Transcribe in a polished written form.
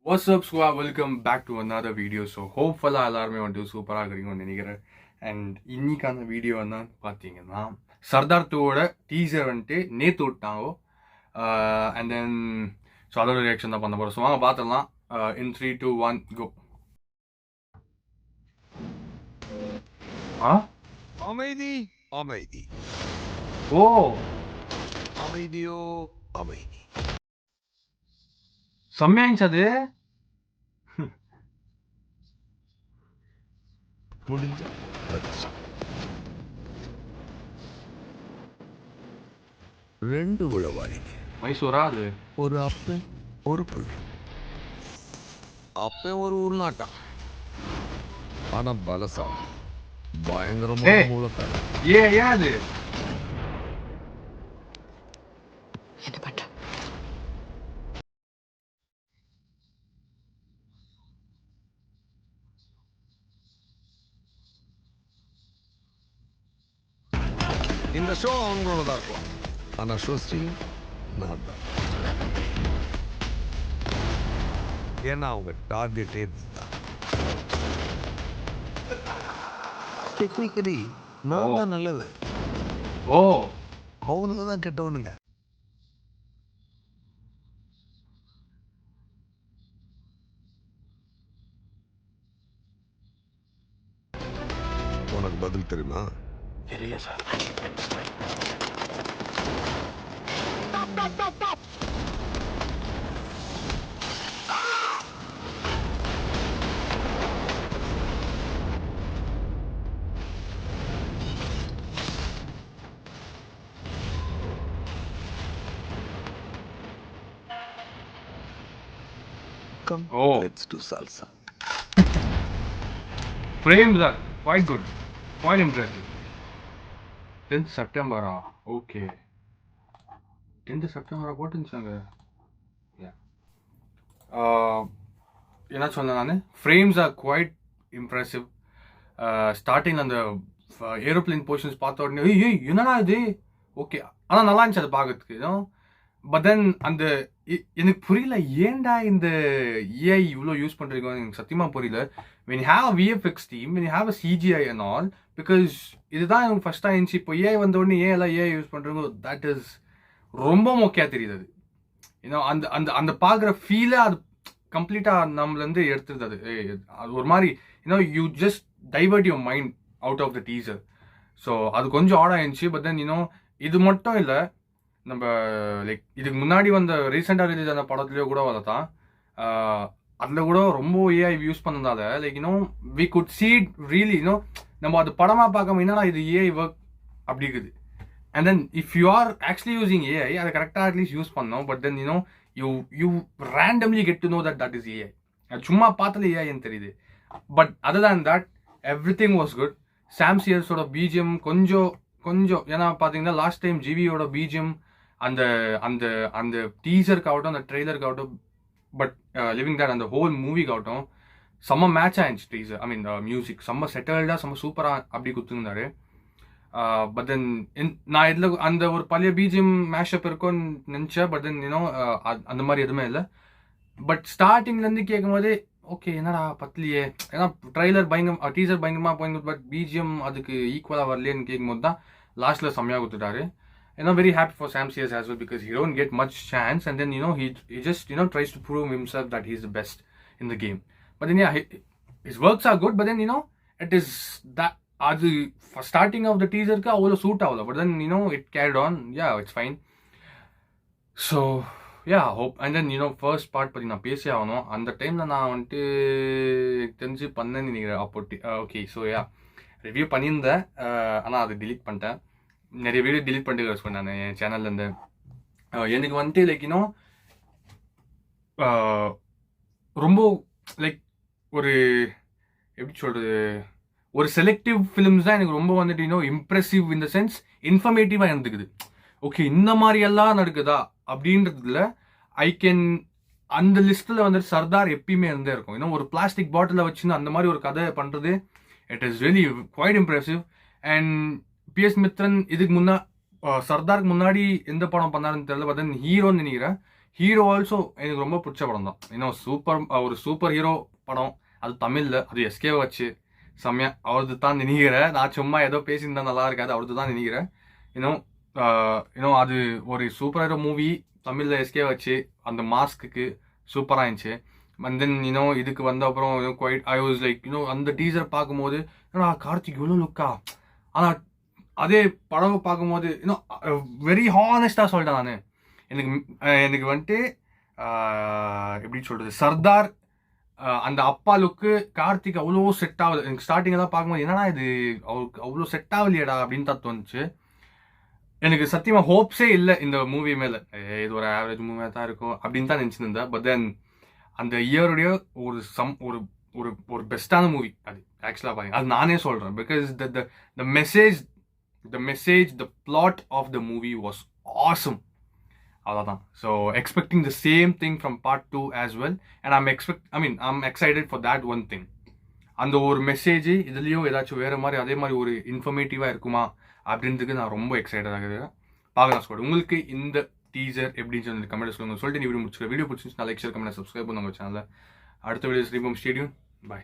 What's up, squad? Welcome back to another video. So, hopefully, எல்லாருமே வந்து சூப்பராக இருக்கிறீங்கன்னு நினைக்கிறேன். அண்ட் இன்னைக்கான வீடியோ என்னன்னு பார்த்தீங்கன்னா சர்தார் 2ஓட டீசர் வந்துட்டு நேற்று விட்டாங்க. அண்ட் தென் ஸோ அதோட ரியாக்ஷன் தான் பண்ண போகிறோம். ஸோ வாங்க பார்த்துடலாம். இன் 3, 2, 1 கோ. அமைதி அமைதி ஓ அமைதியோ அமைதி. செம்மையாச்சு அது. முடிஞ்ச அதிர்ஷ்டம். 2 உழவாளிங்க, மைசூரா அது? ஒரு அப்பன் ஒரு புல். அப்பன் ஒரு உள்நாட்டான், ஆனா பலசாலி, பயங்கரமான ஏய். மூலக்காரன். ஏன் அது? என்ன பண்ற? இந்த ஷோ அவங்களோட தான் இருக்கலாம், ஆனா ஷோ ஸ்ரீ நான் தான். ஏன்னா அவங்க டார்கெட்டே தான். டெக்னிக்கலி நான் தான் நல்லது, ஓ அவனுங்க தான் கெட்டவனுங்க. உனக்கு பதில் தெரியுமா? தெரியல sir. Come, Oh. let's do salsa. frames are quite good, quite impressive. 10th September. Okay. 10th September போட்டுருந்துச்சாங்க. என்ன சொன்னேன் நான், frames are quite impressive. Starting அந்த ஏரோப்ளேன் போர்ஷன்ஸ் பார்த்த உடனே ஏய் என்னடா இது, ஓகே ஆனால் நல்லா இருந்துச்சு அதை பார்க்கறதுக்கு. பட் தென் அந்த எனக்கு புரியல, ஏன்டா இந்த ஏஐ இவ்வளோ யூஸ் பண்ணுறீங்கன்னு எனக்கு சத்தியமாக புரியல. when you have a VFX team, when you have a CGI and all, because இதுதான் எனக்கு ஃபர்ஸ்ட்டாக இருந்துச்சு. இப்போ ஏஐ வந்த உடனே எல்லாம் ஏஐ யூஸ் பண்ணுறவங்க, தட் இஸ் ரொம்ப மொக்கையாக தெரியுது அது. ஏன்னா அந்த அந்த அந்த பார்க்குற ஃபீலை அது கம்ப்ளீட்டாக நம்மளேருந்து எடுத்துருது. அது ஒரு மாதிரி you just divert your mind out of the teaser. So அது கொஞ்சம் ஆட் ஆயிருந்துச்சு. பட் தென் இது மட்டும் இல்லை, நம்ம லைக் இதுக்கு முன்னாடி வந்த ரீசெண்டாக ரிலீஸ் ஆன படத்துலேயோ கூட வரதான், அதில் கூட ரொம்ப ஏஐ யூஸ் பண்ணதால like we could see really நம்ம அது படமாக பார்க்காம என்னன்னா இது ஏஐ ஒர்க் அப்படி இருக்குது. And then if you are actually using AI, அதை கரெக்டாக அட்லீஸ்ட் யூஸ் பண்ணோம். But then you randomly get to know that is AI. சும்மா பார்த்தாலே ஏஐன்னு தெரியுது. But other than that everything was good. Sam சியர்ஸோட பிஜிஎம் கொஞ்சம் ஏன்னா பார்த்தீங்கன்னா லாஸ்ட் டைம் ஜிவியோட பிஜிஎம் அந்த அந்த அந்த டீசருக்காகட்டும் அந்த ட்ரெய்லருக்காகட்டும், பட் லிவிங் தட் அந்த ஹோல் மூவிக்காகட்டும் செம்ம மேட்ச் ஆயிடுச்சு. டீசர் ஐ மீன் மியூசிக் செம்ம செட்டில்டாக செம்ம சூப்பராக அப்படி கொடுத்துருந்தாரு. பட் தென் நான் இதில் அந்த ஒரு பழைய பிஜிஎம் மேஷப் இருக்கும்னு நினச்சேன். பட் தென் அந்த மாதிரி எதுவுமே இல்லை. பட் ஸ்டார்டிங்லேருந்து கேட்கும் போதே ஓகே என்னடா பத்தலையே, ஏன்னா ட்ரெய்லர் பயங்கரம் டீசர் பயங்கரமாக போயிங்க, பட் பிஜிஎம் அதுக்கு ஈக்குவலாக வரலையேன்னு கேட்கும்போது தான் லாஸ்ட்டில் செம்மையாக கொடுத்துட்டாரு. Very happy for Sam Sears as well, because he don't get much chance, and then he just tries to prove himself that he's the best in the game. But then yeah, his works are good, but then it is that adu starting of the teaser ka avlo suit avlo, but then it carried on. Yeah, it's fine. So yeah, hope. And then first part பத்தி நான் பேசி ஆகணும். அந்த டைமில் நான் வந்துட்டு தெரிஞ்சு பண்ணேன்னு நினைக்கிறேன். அப்போ ஓகே ஸோ யா ரிவ்யூ பண்ணியிருந்தேன், ஆனால் அதை டிலீட் பண்ணிட்டேன். நிறைய வீடியோ டிலீட் பண்ணிட்டு சொன்னேன் நான் என் சேனல்லேருந்து. எனக்கு வந்துட்டு லைக் ரொம்ப லைக் ஒரு எப்படி சொல்கிறது, ஒரு செலக்டிவ் ஃபிலிம்ஸ் தான் எனக்கு ரொம்ப வந்துட்டு இம்ப்ரெசிவ் இன் த சென்ஸ் இன்ஃபர்மேட்டிவாக இருந்துக்குது. ஓகே இந்த மாதிரி எல்லாம் நடக்குதா அப்படின்றதுல ஐ கேன் அந்த லிஸ்ட்டில் வந்துட்டு சர்தார் எப்பயுமே இருந்தே இருக்கும். ஒரு பிளாஸ்டிக் பாட்டிலில் வச்சுன்னு அந்த மாதிரி ஒரு கதை பண்ணுறது, it is really quite impressive. And PS Mithran இதுக்கு சர்தாருக்கு முன்னாடி எந்த படம் பண்ணாருன்னு தெரியல, பட் தென் ஹீரோன்னு நினைக்கிறேன். ஹீரோ ஆல்சோ எனக்கு ரொம்ப பிடிச்ச படம் தான். இன்னும் ஒரு சூப்பர் ஹீரோ படம், அது தமிழில், அது எஸ்கேவை வச்சு செம்மையா அவரது தான் நினைக்கிறேன். நான் சும்மா ஏதோ பேசியிருந்தா நல்லா இருக்காது, அவரது தான் நினைக்கிறேன். இன்னும் அது ஒரு சூப்பர் ஹீரோ மூவி தமிழில் எஸ்கே வச்சு அந்த மாஸ்க்கு சூப்பராக இருந்துச்சு. அண்ட் தென் இதுக்கு வந்த அப்புறம் குவைட் ஐ வாஸ் லைக் அந்த டீசர் பார்க்கும்போது கார்த்திக் இவ்வளோ லுக்கா. ஆனால் அதே படம் பார்க்கும்போது வெரி ஹானஸ்டாக சொல்லிட்டேன் நான். எனக்கு வந்துட்டு எப்படி சொல்கிறது, சர்தார் அந்த அப்பா லுக்கு கார்த்திக் அவ்வளோ செட் ஆகுது. எனக்கு ஸ்டார்டிங்கில் தான் பார்க்கும்போது என்னடா இது அவருக்கு அவ்வளோ செட் ஆகலையடா அப்படின்னு தான் தோணுச்சு. எனக்கு சத்தியமாக ஹோப்ஸே இல்லை இந்த மூவி மேலே. இது ஒரு ஆவரேஜ் மூவியாக தான் இருக்கும் அப்படின்னு தான் நினச்சிருந்தேன். பட் தென் அந்த இயருடைய ஒரு ஒரு ஒரு பெஸ்ட்டான மூவி அது ஆக்சுவலாக பாருங்க. அது நானே சொல்கிறேன். Because the message the plot of the movie was awesome. அவ்வளோதான். So expecting the same thing from part 2 as well. And I'm excited for that one thing. அந்த ஒரு மெசேஜ் இதுலேயும் ஏதாச்சும் வேறு மாதிரி அதே மாதிரி ஒரு இன்ஃபர்மேட்டிவாக இருக்குமா அப்படின்றதுக்கு நான் ரொம்ப எக்ஸைட்டடாக இருக்கிறேன். பார்க்கலாம் ஸ்குவாட். உங்களுக்கு இந்த டீசர் எப்படின்னு சொல்லி கமெண்ட் சொல்லுங்கள். சொல்லிட்டு நீ வீடியோ முடிச்சுக்க. வீடியோ பிடிச்சிருந்துச்சு லைக் ஷேர் கமெண்ட் சப்ஸ்கிரைப் பண்ணுங்க சேனலில். அடுத்த வீடியோஸ் ரீபம் ஸ்டேடியம்.